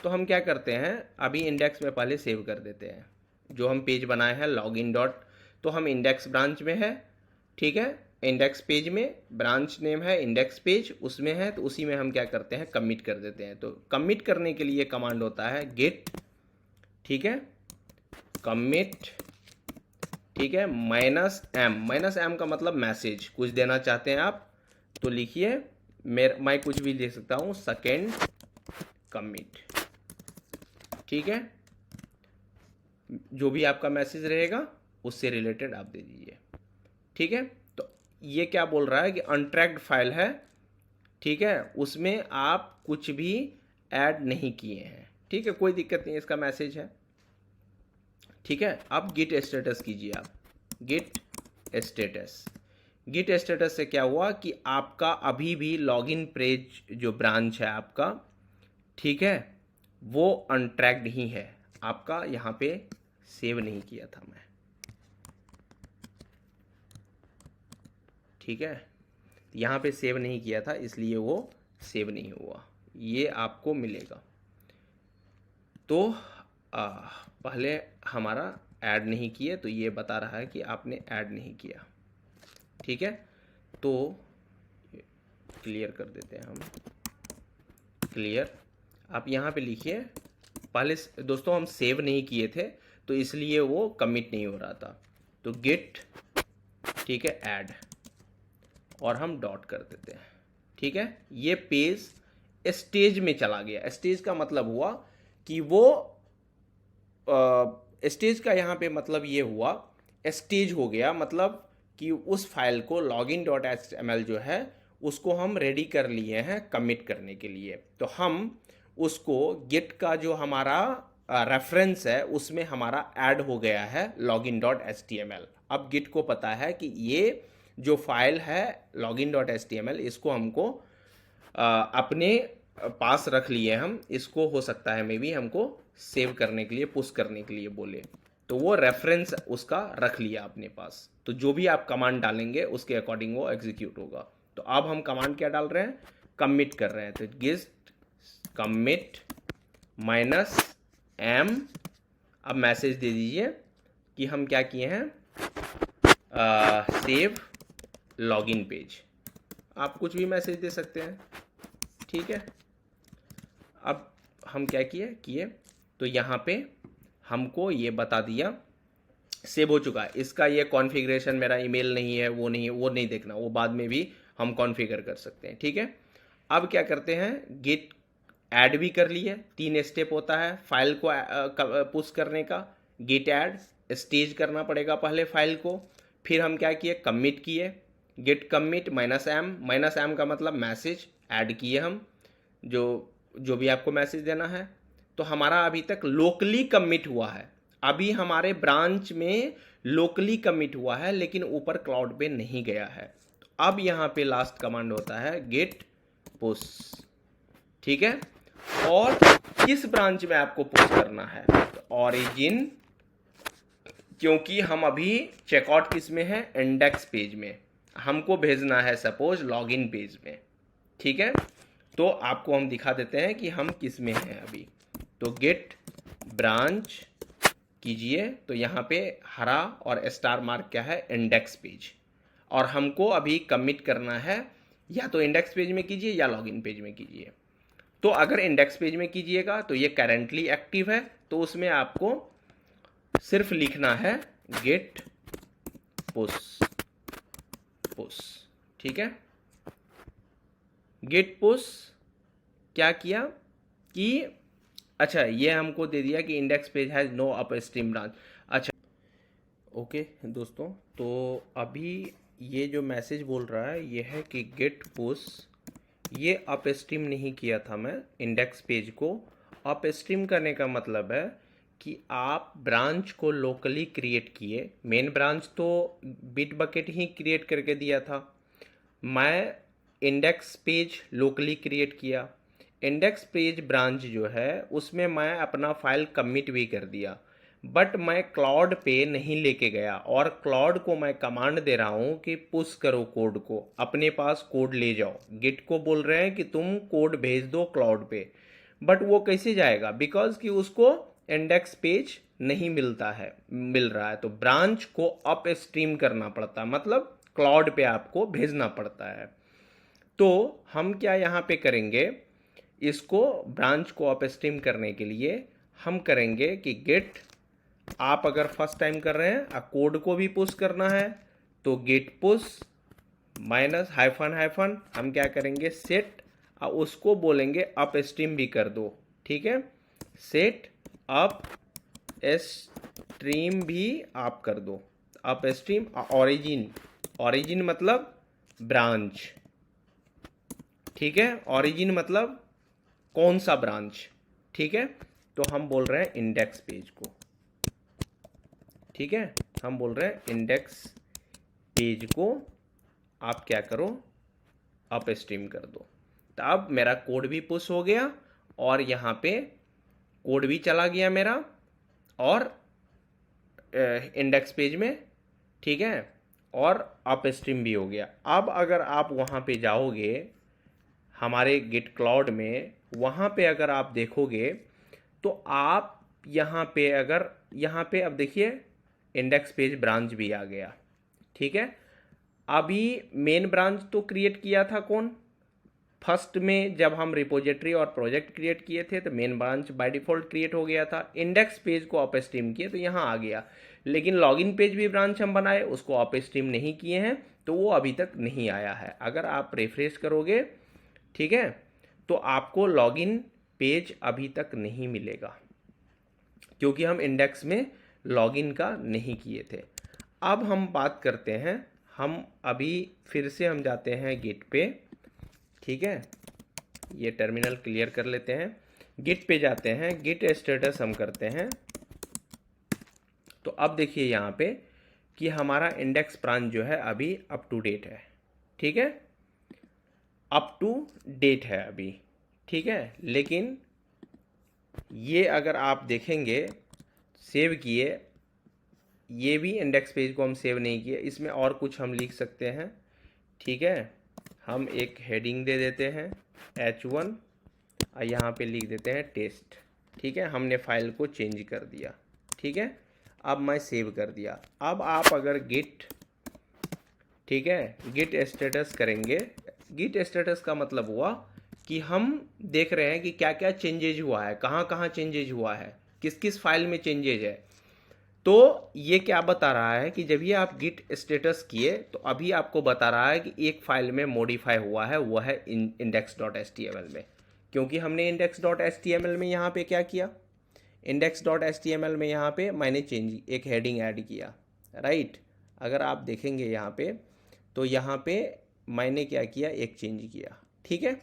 तो हम क्या करते हैं, अभी इंडेक्स में पहले सेव कर देते हैं। जो हम पेज बनाए हैं लॉगिन डॉट, तो हम इंडेक्स ब्रांच में है, ठीक है, इंडेक्स पेज में ब्रांच नेम है इंडेक्स पेज, उसमें है, तो उसी में हम क्या करते हैं, कमिट कर देते हैं। तो कमिट करने के लिए कमांड होता है गेट, ठीक है, कमिट, ठीक है, -m का मतलब मैसेज कुछ देना चाहते हैं आप, तो लिखिए, मैं कुछ भी दे सकता हूँ, सेकेंड कमिट, ठीक है, जो भी आपका मैसेज रहेगा उससे रिलेटेड आप दे दीजिए, ठीक है। तो ये क्या बोल रहा है कि अनट्रैक्ड फाइल है, ठीक है, उसमें आप कुछ भी ऐड नहीं किए हैं, ठीक है, कोई दिक्कत नहीं, इसका मैसेज है, ठीक है। अब गिट स्टेटस कीजिए आप, गिट स्टेटस। गिट स्टेटस से क्या हुआ कि आपका अभी भी लॉगिन पेज जो ब्रांच है आपका, ठीक है, वो अनट्रैक्ड ही है आपका, यहाँ पे सेव नहीं किया था मैं, ठीक है, यहाँ पे सेव नहीं किया था इसलिए वो सेव नहीं हुआ, ये आपको मिलेगा। तो पहले हमारा ऐड नहीं किए, तो ये बता रहा है कि आपने ऐड नहीं किया, ठीक है। तो क्लियर कर देते हैं हम, क्लियर। आप यहाँ पे लिखिए, पहले दोस्तों हम सेव नहीं किए थे तो इसलिए वो कमिट नहीं हो रहा था, तो गेट, ठीक है, ऐड, और हम डॉट कर देते हैं, ठीक है। ये पेज स्टेज में चला गया। स्टेज का मतलब हुआ कि वो स्टेज का यहाँ पे मतलब ये हुआ, स्टेज हो गया, मतलब कि उस फाइल को login.html जो है उसको हम रेडी कर लिए हैं कमिट करने के लिए। तो हम उसको गेट का जो हमारा रेफरेंस है उसमें हमारा ऐड हो गया है login.html। अब गेट को पता है कि ये जो फाइल है login.html, इसको हमको अपने पास रख लिए हम, इसको हो सकता है मे बी हमको सेव करने के लिए, पुश करने के लिए बोले, तो वो रेफरेंस उसका रख लिया अपने पास। तो जो भी आप कमांड डालेंगे उसके अकॉर्डिंग वो एग्जीक्यूट होगा। तो अब हम कमांड क्या डाल रहे हैं, कमिट कर रहे हैं, तो गिट कमिट -m, अब मैसेज दे दीजिए कि हम क्या किए हैं, सेव लॉगिन पेज, आप कुछ भी मैसेज दे सकते हैं, ठीक है। अब हम क्या किए, तो यहाँ पे हमको ये बता दिया सेव हो चुका है। इसका ये कॉन्फ़िगरेशन मेरा ईमेल नहीं है, वो नहीं देखना, वो बाद में भी हम कॉन्फ़िगर कर सकते हैं, ठीक है। अब क्या करते हैं, गेट ऐड भी कर लिए, 3 स्टेप होता है फाइल को पुश करने का, गेट ऐड, स्टेज करना पड़ेगा पहले फाइल को, फिर हम क्या किए, कमिट किए, गेट कमिट -m का मतलब मैसेज ऐड किए हम, जो भी आपको मैसेज देना है। तो हमारा अभी तक लोकली कमिट हुआ है, अभी हमारे ब्रांच में लोकली कमिट हुआ है, लेकिन ऊपर क्लाउड पे नहीं गया है। तो अब यहाँ पे लास्ट कमांड होता है गेट पुश, ठीक है। और किस ब्रांच में आपको पुश करना है, तो ओरिजिन, क्योंकि हम अभी चेकआउट किस में है, इंडेक्स पेज में, हमको भेजना है सपोज लॉगिन पेज में, ठीक है। तो आपको हम दिखा देते हैं कि हम किस में हैं अभी। तो गेट ब्रांच कीजिए, तो यहाँ पे हरा और स्टार मार्क क्या है, इंडेक्स पेज, और हमको अभी कमिट करना है, या तो इंडेक्स पेज में कीजिए या लॉगिन पेज में कीजिए। तो अगर इंडेक्स पेज में कीजिएगा तो ये करेंटली एक्टिव है, तो उसमें आपको सिर्फ लिखना है गेट पुश, ठीक है। गेट पुश क्या किया कि अच्छा, ये हमको दे दिया कि index page has no upstream branch. अच्छा, ओके दोस्तों, तो अभी ये जो मैसेज बोल रहा है ये है कि गेट पुश, ये अप स्ट्रीम नहीं किया था मैं इंडेक्स पेज को। अप स्ट्रीम करने का मतलब है कि आप ब्रांच को लोकली क्रिएट किए। मेन ब्रांच तो बिट बकेट ही क्रिएट करके दिया था, मैं इंडेक्स पेज लोकली क्रिएट किया। इंडेक्स पेज ब्रांच जो है उसमें मैं अपना फाइल कमिट भी कर दिया, बट मैं क्लाउड पे नहीं लेके गया और क्लाउड को मैं कमांड दे रहा हूँ कि पुश करो कोड को, अपने पास कोड ले जाओ। गिट को बोल रहे हैं कि तुम कोड भेज दो क्लाउड पे, बट वो कैसे जाएगा, बिकॉज कि उसको इंडेक्स पेज नहीं मिल रहा है। तो ब्रांच को अप स्ट्रीम करना पड़ता है, मतलब क्लाउड पे आपको भेजना पड़ता है। तो हम क्या यहाँ पे करेंगे, इसको ब्रांच को अप स्ट्रीम करने के लिए हम करेंगे कि गेट, आप अगर फर्स्ट टाइम कर रहे हैं कोड को भी पुश करना है तो git push minus hyphen hyphen हम क्या करेंगे सेट, उसको बोलेंगे अप स्ट्रीम भी कर दो। ठीक है, सेट अप स्ट्रीम भी आप कर दो। अप स्ट्रीम ओरिजिन, ओरिजिन मतलब ब्रांच। ठीक है, ओरिजिन मतलब कौन सा ब्रांच। ठीक है, तो हम बोल रहे हैं इंडेक्स पेज को। ठीक है, हम बोल रहे हैं इंडेक्स पेज को आप क्या करो, अप स्ट्रीम कर दो। तो अब मेरा कोड भी पुश हो गया और यहाँ पे कोड भी चला गया मेरा और इंडेक्स पेज में। ठीक है, और अप स्ट्रीम भी हो गया। अब अगर आप वहाँ पे जाओगे हमारे गिट क्लाउड में, वहाँ पे अगर आप देखोगे तो आप यहाँ पे अगर यहाँ पे अब देखिए इंडेक्स पेज ब्रांच भी आ गया। ठीक है, अभी मेन ब्रांच तो क्रिएट किया था कौन, फर्स्ट में जब हम रिपोजिटरी और प्रोजेक्ट क्रिएट किए थे तो main branch by default create हो गया था। इंडेक्स पेज को अप स्ट्रीम किए तो यहाँ आ गया, लेकिन लॉगिन पेज भी ब्रांच हम बनाए उसको अप स्ट्रीम नहीं किए हैं तो वो अभी तक नहीं आया है। अगर आप रिफ्रेश करोगे, ठीक है, तो आपको लॉगिन पेज अभी तक नहीं मिलेगा क्योंकि हम इंडेक्स में लॉगिन का नहीं किए थे। अब हम बात करते हैं, हम अभी फिर से हम जाते हैं गिट पे। ठीक है, ये टर्मिनल क्लियर कर लेते हैं, गिट पे जाते हैं, गिट स्टेटस हम करते हैं। तो अब देखिए यहाँ पे कि हमारा इंडेक्स ब्रांच जो है अभी अप टू डेट है। ठीक है, अप टू डेट है अभी। ठीक है, लेकिन ये अगर आप देखेंगे सेव किए, ये भी इंडेक्स पेज को हम सेव नहीं किए, इसमें और कुछ हम लिख सकते हैं। ठीक है, हम एक हेडिंग दे देते हैं H1 और यहाँ पे लिख देते हैं टेस्ट। ठीक है, हमने फाइल को चेंज कर दिया। ठीक है, अब मैं सेव कर दिया। अब आप अगर गिट, ठीक है, गिट स्टेटस करेंगे, गिट स्टेटस का मतलब हुआ कि हम देख रहे हैं कि क्या क्या चेंजेज हुआ है, कहाँ कहाँ चेंजेज हुआ है, किस किस फाइल में चेंजेज है। तो ये क्या बता रहा है कि जब ये आप गिट स्टेटस किए तो अभी आपको बता रहा है कि एक फाइल में मॉडिफाई हुआ है, वो है index.html में, क्योंकि हमने index.html में यहाँ पे क्या किया, index.html में यहाँ पे मैंने चेंज एक हेडिंग ऐड किया, राइट। अगर आप देखेंगे यहाँ पे तो यहाँ पे मैंने क्या किया, एक चेंज किया। ठीक है,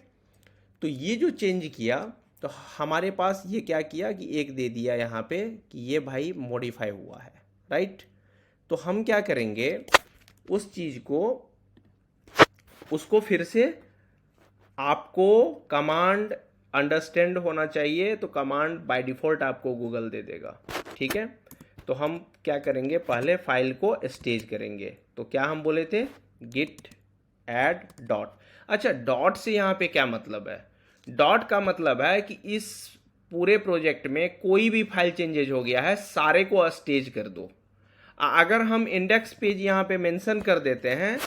तो ये जो चेंज किया तो हमारे पास ये क्या किया कि एक दे दिया यहाँ पे कि ये भाई मॉडिफाई हुआ है, राइट। तो हम क्या करेंगे, उस चीज़ को, उसको फिर से आपको कमांड अंडरस्टैंड होना चाहिए, तो कमांड बाय डिफ़ॉल्ट आपको गूगल दे देगा। ठीक है, तो हम क्या करेंगे, पहले फाइल को स्टेज करेंगे। तो क्या हम बोले थे, गिट ऐड डॉट। अच्छा, डॉट से यहाँ पे क्या मतलब है, डॉट का मतलब है कि इस पूरे प्रोजेक्ट में कोई भी फाइल चेंजेज हो गया है सारे को स्टेज कर दो। अगर हम इंडेक्स पेज यहाँ पे मेंशन कर देते हैं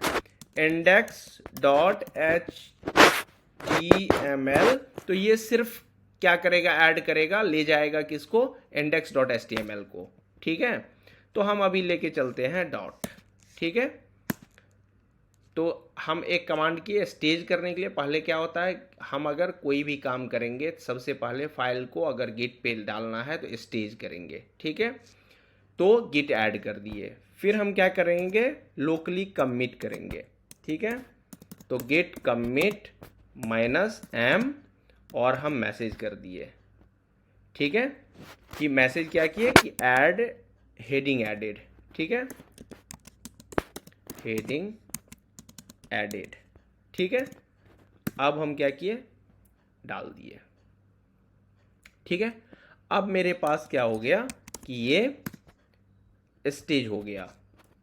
index.html, तो ये सिर्फ क्या करेगा, ऐड करेगा, ले जाएगा किसको, index.html को। ठीक है, तो हम अभी लेके चलते हैं डॉट। ठीक है, तो हम एक कमांड की स्टेज करने के लिए पहले क्या होता है, हम अगर कोई भी काम करेंगे सबसे पहले फाइल को अगर गिट पे डालना है तो स्टेज करेंगे। ठीक है, तो गिट ऐड कर दिए। फिर हम क्या करेंगे, लोकली कमिट करेंगे, ठीक है। तो गिट कमिट -m और हम मैसेज कर दिए, ठीक है, कि मैसेज क्या किए कि ऐड हेडिंग एडेड, ठीक है, हेडिंग एडेड, ठीक है। अब हम क्या किए, डाल दिए, ठीक है। अब मेरे पास क्या हो गया कि ये स्टेज हो गया।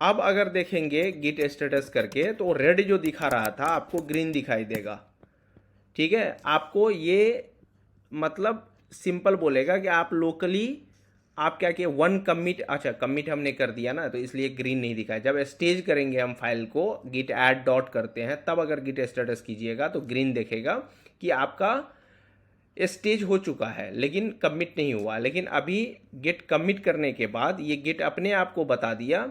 अब अगर देखेंगे गिट स्टेटस करके तो रेड जो दिखा रहा था आपको ग्रीन दिखाई देगा, ठीक है। आपको ये मतलब सिंपल बोलेगा कि आप लोकली आप क्या किए, वन कमिट, अच्छा कमिट हमने कर दिया ना तो इसलिए ग्रीन नहीं दिखाया। जब स्टेज करेंगे हम फाइल को, गिट ऐड डॉट करते हैं, तब अगर गिट स्टेटस कीजिएगा तो ग्रीन देखेगा कि आपका स्टेज हो चुका है लेकिन कमिट नहीं हुआ। लेकिन अभी गिट कमिट करने के बाद ये गिट अपने आप को बता दिया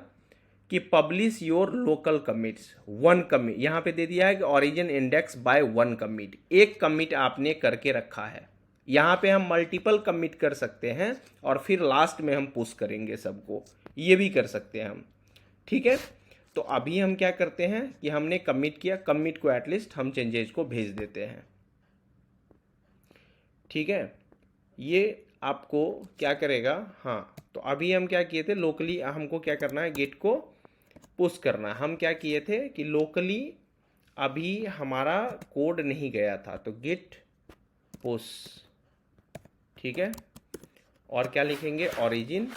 कि publish your local commits, one commit यहाँ पे दे दिया है कि origin index by one commit, एक कमिट आपने करके रखा है। यहाँ पे हम मल्टीपल कमिट कर सकते हैं और फिर लास्ट में हम पुश करेंगे सबको, ये भी कर सकते हैं हम, ठीक है। तो अभी हम क्या करते हैं कि हमने कमिट किया, कमिट को एटलीस्ट हम चेंजेस को भेज देते हैं, ठीक है। ये आपको क्या करेगा, हाँ तो अभी हम क्या किए थे, लोकली हमको क्या करना है, गिट को पुश करना है। हम क्या किए थे कि लोकली अभी हमारा कोड नहीं गया था तो गिट पुश, ठीक है। और क्या लिखेंगे, ओरिजिन,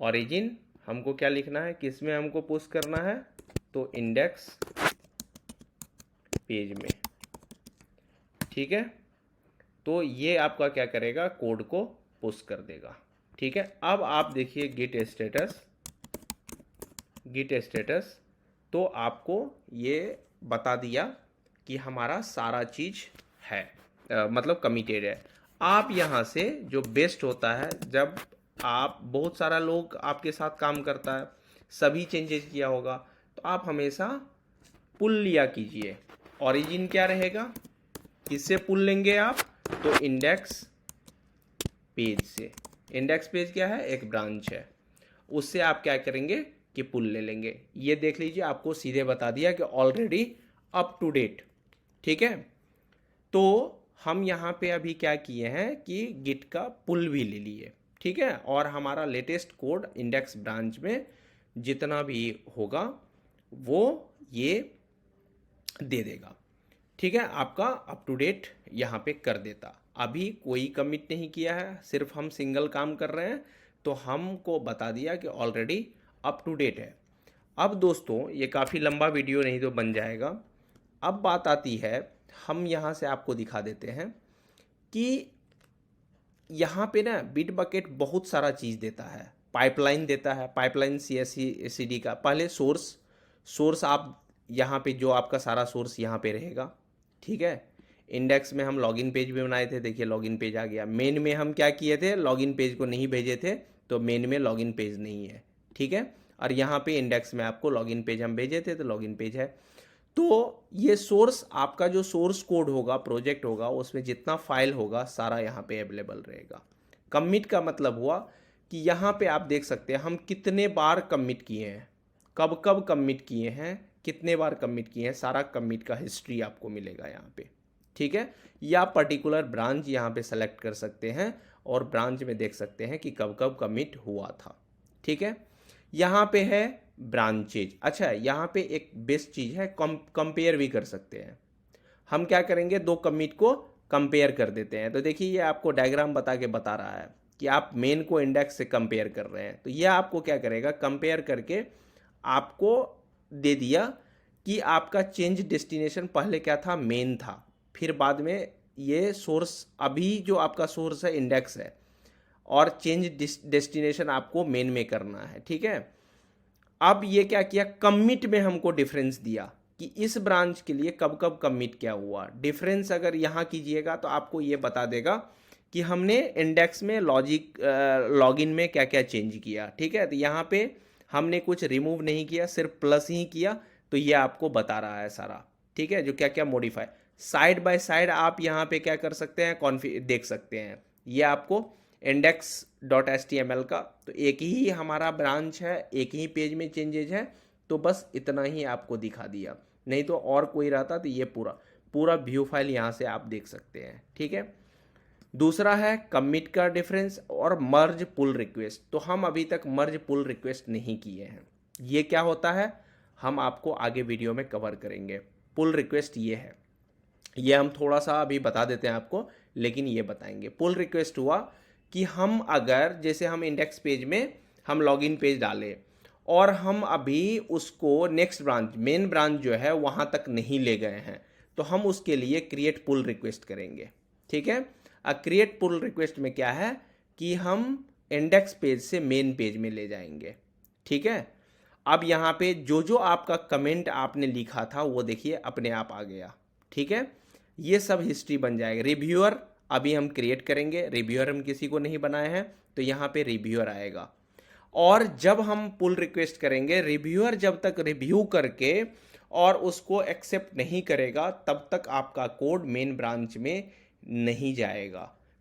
ओरिजिन हमको क्या लिखना है, किस में हमको पुश करना है, तो इंडेक्स पेज में, ठीक है। तो ये आपका क्या करेगा, कोड को पुश कर देगा, ठीक है। अब आप देखिए गिट स्टेटस, गिट स्टेटस तो आपको ये बता दिया कि हमारा सारा चीज़ है, मतलब कमिटेड है। आप यहाँ से जो बेस्ट होता है, जब आप बहुत सारा लोग आपके साथ काम करता है, सभी चेंजेस किया होगा, तो आप हमेशा पुल लिया कीजिए। ओरिजिन क्या रहेगा, किससे पुल लेंगे आप, तो इंडेक्स पेज से। इंडेक्स पेज क्या है, एक ब्रांच है, उससे आप क्या करेंगे कि पुल ले लेंगे। ये देख लीजिए आपको सीधे बता दिया कि ऑलरेडी अप टू डेट, ठीक है। तो हम यहाँ पे अभी क्या किए हैं कि गिट का पुल भी ले लिए, ठीक है। और हमारा लेटेस्ट कोड इंडेक्स ब्रांच में जितना भी होगा वो ये दे देगा, ठीक है, आपका अप टू डेट यहाँ पे कर देता। अभी कोई कमिट नहीं किया है, सिर्फ हम सिंगल काम कर रहे हैं, तो हमको बता दिया कि ऑलरेडी अप टू डेट है। अब दोस्तों ये काफ़ी लंबा वीडियो नहीं तो बन जाएगा। अब बात आती है, हम यहाँ से आपको दिखा देते हैं कि यहाँ पे ना बिटबकेट बहुत सारा चीज़ देता है, पाइपलाइन देता है, पाइपलाइन CI/CD का। पहले सोर्स आप यहाँ पे जो आपका सारा सोर्स यहाँ पे रहेगा, ठीक है। इंडेक्स में हम लॉगिन पेज भी बनाए थे, देखिए लॉगिन पेज आ गया। मेन में हम क्या किए थे, लॉगिन पेज को नहीं भेजे थे, तो मेन में लॉगिन पेज नहीं है, ठीक है। और यहाँ पे इंडेक्स में आपको लॉगिन पेज हम भेजे थे तो लॉगिन पेज है। तो ये सोर्स, आपका जो सोर्स कोड होगा, प्रोजेक्ट होगा, उसमें जितना फाइल होगा सारा यहाँ पे अवेलेबल रहेगा। कमिट का मतलब हुआ कि यहाँ पे आप देख सकते हैं हम कितने बार कमिट किए हैं, कब कब कमिट किए हैं, कितने बार कमिट किए हैं, सारा कमिट का हिस्ट्री आपको मिलेगा यहाँ पे, ठीक है। या पर्टिकुलर ब्रांच यहाँ पे सेलेक्ट कर सकते हैं और ब्रांच में देख सकते हैं कि कब कब कमिट हुआ था, ठीक है। यहाँ पे है ब्रांचेज। अच्छा, यहाँ पे एक बेस्ट चीज़ है, कंपेयर भी कर सकते हैं। हम क्या करेंगे, दो कमिट को कंपेयर कर देते हैं। तो देखिए ये आपको डायग्राम बता रहा है कि आप मेन को इंडेक्स से कंपेयर कर रहे हैं। तो ये आपको क्या करेगा, कंपेयर करके आपको दे दिया कि आपका चेंज डेस्टिनेशन पहले क्या था, मेन था, फिर बाद में ये सोर्स, अभी जो आपका सोर्स है इंडेक्स है, और चेंज डेस्टिनेशन आपको मेन में करना है, ठीक है। अब ये क्या किया, कमिट में हमको डिफरेंस दिया कि इस ब्रांच के लिए कब कब कमिट क्या हुआ। डिफरेंस अगर यहाँ कीजिएगा तो आपको ये बता देगा कि हमने इंडेक्स में लॉगिन में क्या क्या चेंज किया, ठीक है। तो यहाँ पे हमने कुछ रिमूव नहीं किया, सिर्फ प्लस ही किया, तो ये आपको बता रहा है सारा, ठीक है, जो क्या क्या मॉडिफाई। साइड बाय साइड आप यहाँ पे क्या कर सकते हैं, देख सकते हैं, ये आपको index.html का, तो एक ही हमारा ब्रांच है, एक ही पेज में चेंजेज है, तो बस इतना ही आपको दिखा दिया। नहीं तो और कोई रहता तो ये पूरा पूरा व्यू फाइल यहाँ से आप देख सकते हैं। ठीक है, दूसरा है कमिट का डिफरेंस और मर्ज पुल रिक्वेस्ट। तो हम अभी तक मर्ज पुल रिक्वेस्ट नहीं किए हैं। ये क्या होता है हम आपको आगे वीडियो में कवर करेंगे। पुल रिक्वेस्ट ये है, ये हम थोड़ा सा अभी बता देते हैं आपको, लेकिन ये बताएंगे। पुल रिक्वेस्ट हुआ कि हम अगर जैसे हम इंडेक्स पेज में हम लॉगिन पेज डालें और हम अभी उसको नेक्स्ट ब्रांच, मेन ब्रांच जो है वहाँ तक नहीं ले गए हैं, तो हम उसके लिए क्रिएट पुल रिक्वेस्ट करेंगे। ठीक है, क्रिएट पुल रिक्वेस्ट में क्या है कि हम इंडेक्स पेज से मेन पेज में ले जाएंगे। ठीक है, अब यहाँ पे जो जो आपका कमेंट आपने लिखा था वो देखिए अपने आप आ गया। ठीक है, ये सब हिस्ट्री बन जाएगा। रिव्यूअर अभी हम क्रिएट करेंगे, रिव्यूअर हम किसी को नहीं बनाए हैं, तो यहाँ पे रिव्यूअर आएगा। और जब हम पुल रिक्वेस्ट करेंगे, रिव्यूअर जब तक रिव्यू करके और उसको एक्सेप्ट नहीं करेगा तब तक आपका कोड मेन ब्रांच में नहीं जाएगा।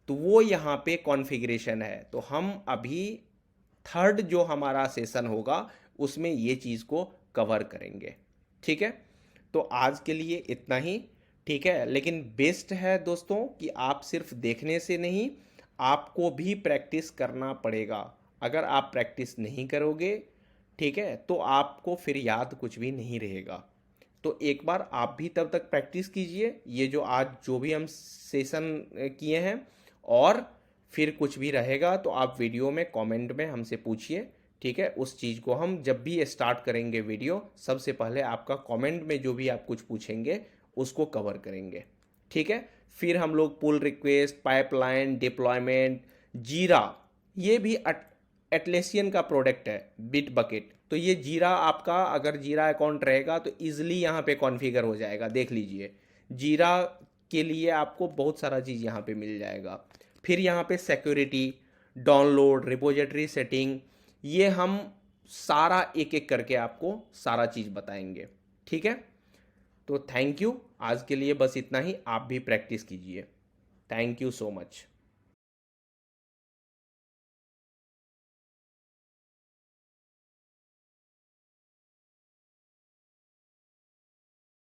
तो वो यहाँ पे कॉन्फ़िगरेशन है। तो हम अभी थर्ड जो हमारा सेशन होगा उसमें ये चीज़ को कवर करेंगे। ठीक है, तो आज के लिए इतना ही। ठीक है, लेकिन बेस्ट है दोस्तों कि आप सिर्फ देखने से नहीं, आपको भी प्रैक्टिस करना पड़ेगा। अगर आप प्रैक्टिस नहीं करोगे, ठीक है, तो आपको फिर याद कुछ भी नहीं रहेगा। तो एक बार आप भी तब तक प्रैक्टिस कीजिए, ये जो आज जो भी हम सेशन किए हैं, और फिर कुछ भी रहेगा तो आप वीडियो में कमेंट में हमसे पूछिए। ठीक है, उस चीज़ को हम जब भी स्टार्ट करेंगे वीडियो, सबसे पहले आपका कमेंट में जो भी आप कुछ पूछेंगे उसको कवर करेंगे। ठीक है, फिर हम लोग पुल रिक्वेस्ट, पाइपलाइन, डिप्लॉयमेंट, जीरा, ये भी एटलेसियन का प्रोडक्ट है, बिट बकेट। तो ये जीरा आपका अगर जीरा अकाउंट रहेगा तो ईजिली यहाँ पे कॉन्फ़िगर हो जाएगा। देख लीजिए, जीरा के लिए आपको बहुत सारा चीज़ यहाँ पे मिल जाएगा। फिर यहाँ पे सिक्योरिटी, डाउनलोड, रिपोजिटरी सेटिंग, ये हम सारा एक एक करके आपको सारा चीज़ बताएंगे। ठीक है, तो थैंक यू, आज के लिए बस इतना ही। आप भी प्रैक्टिस कीजिए। Thank you so much.